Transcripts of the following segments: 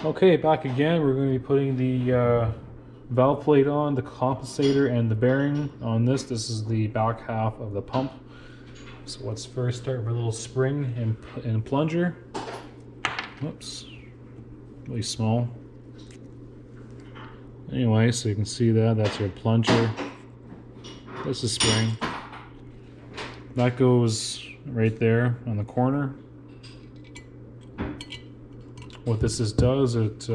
Okay, back again. We're going to be putting the valve plate on, the compensator, and the bearing on this. This is the back half of the pump. So let's first start with a little spring and plunger. Whoops, really small. Anyway, so you can see that's your plunger. This is spring. That goes right there on the corner. What this does, it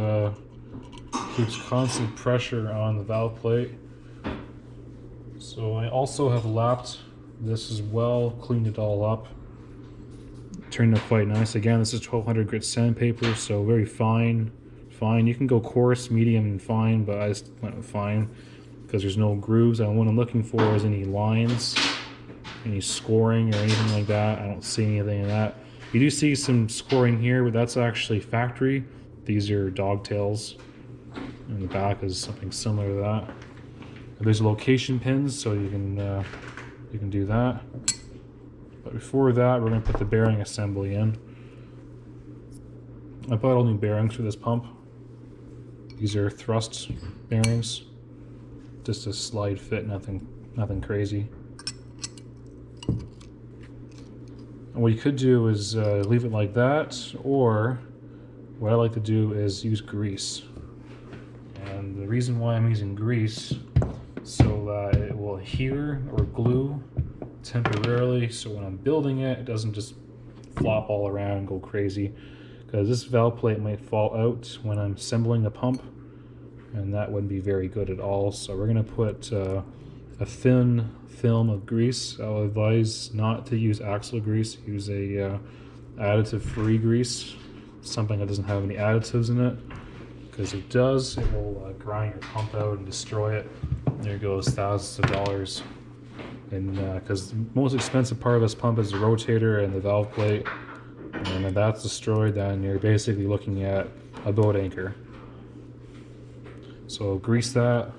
keeps constant pressure on the valve plate. So I also have lapped this as well, cleaned it all up. Turned out quite nice. Again, this is 1200 grit sandpaper, so very fine. You can go coarse, medium, and fine, but I just went with fine because there's no grooves. And what I'm looking for is any lines, any scoring or anything like that. I don't see anything of that. You do see some scoring here, but that's actually factory. These are dogtails, and the back is something similar to that. There's location pins, so you can do that. But before that, we're going to put the bearing assembly in. I bought all new bearings for this pump. These are thrust bearings, just a slide fit, nothing crazy. And what you could do is leave it like that, or what I like to do is use grease. And the reason why I'm using grease, so that it will adhere or glue temporarily, so when I'm building it, it doesn't just flop all around and go crazy. Because this valve plate might fall out when I'm assembling the pump, and that wouldn't be very good at all. So we're going to put a thin film of grease. I'll advise not to use axle grease. Use a additive-free grease, something that doesn't have any additives in it. Because if it does, it will grind your pump out and destroy it. There goes thousands of dollars. And because the most expensive part of this pump is the rotator and the valve plate. And if that's destroyed, then you're basically looking at a boat anchor. So grease that.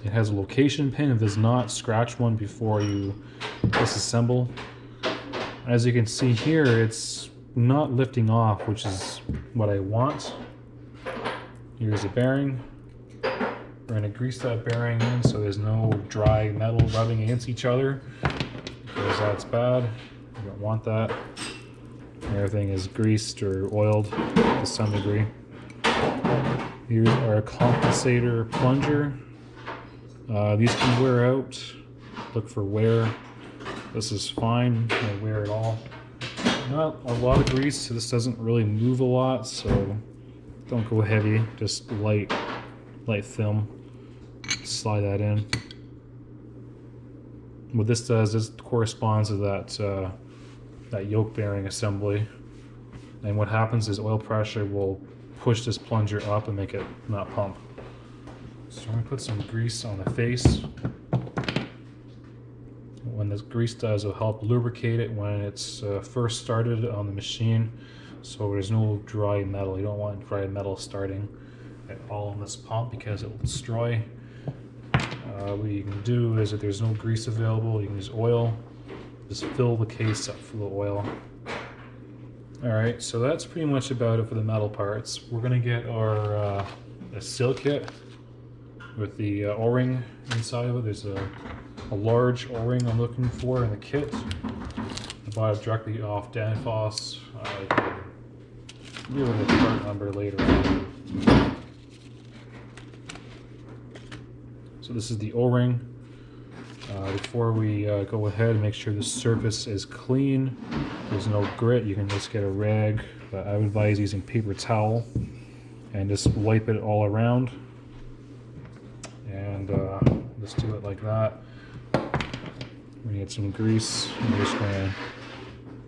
It has a location pin. If it does not, scratch one before you disassemble. As you can see here, it's not lifting off, which is what I want. Here's a bearing. We're going to grease that bearing in so there's no dry metal rubbing against each other, because that's bad. You don't want that. Everything is greased or oiled to some degree. Here's our compensator plunger. These can wear out. Look for wear. This is fine, no wear at all. Not a lot of grease, so this doesn't really move a lot, so don't go heavy, just light film. Slide that in. What this does, this corresponds to that yoke bearing assembly, and what happens is oil pressure will push this plunger up and make it not pump. So I'm going to put some grease on the face. When this grease does, it'll help lubricate it when it's first started on the machine, so there's no dry metal. You don't want dry metal starting at all on this pump because it will destroy. What you can do is, if there's no grease available, you can use oil. Just fill the case up full of oil. Alright, so that's pretty much about it for the metal parts. We're going to get our seal kit with the O-ring inside of it. There's a large O-ring I'm looking for in the kit. I bought it directly off Danfoss. I can give it the part number later on. So this is the O-ring. Before we go ahead and make sure the surface is clean, there's no grit, you can just get a rag. But I would advise using paper towel and just wipe it all around. And just do it like that. We're gonna get some grease. I'm just gonna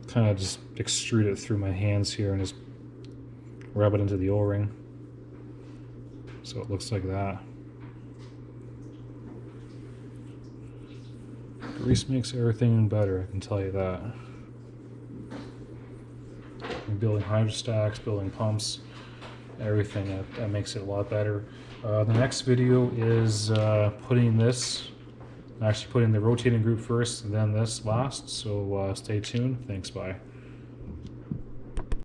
kind of just extrude it through my hands here and just rub it into the O-ring. So it looks like that. Grease makes everything better, I can tell you that. You're building hydrostacks, building pumps, everything, that makes it a lot better. The next video is putting this, actually putting the rotating group first and then this last, so stay tuned. Thanks, bye.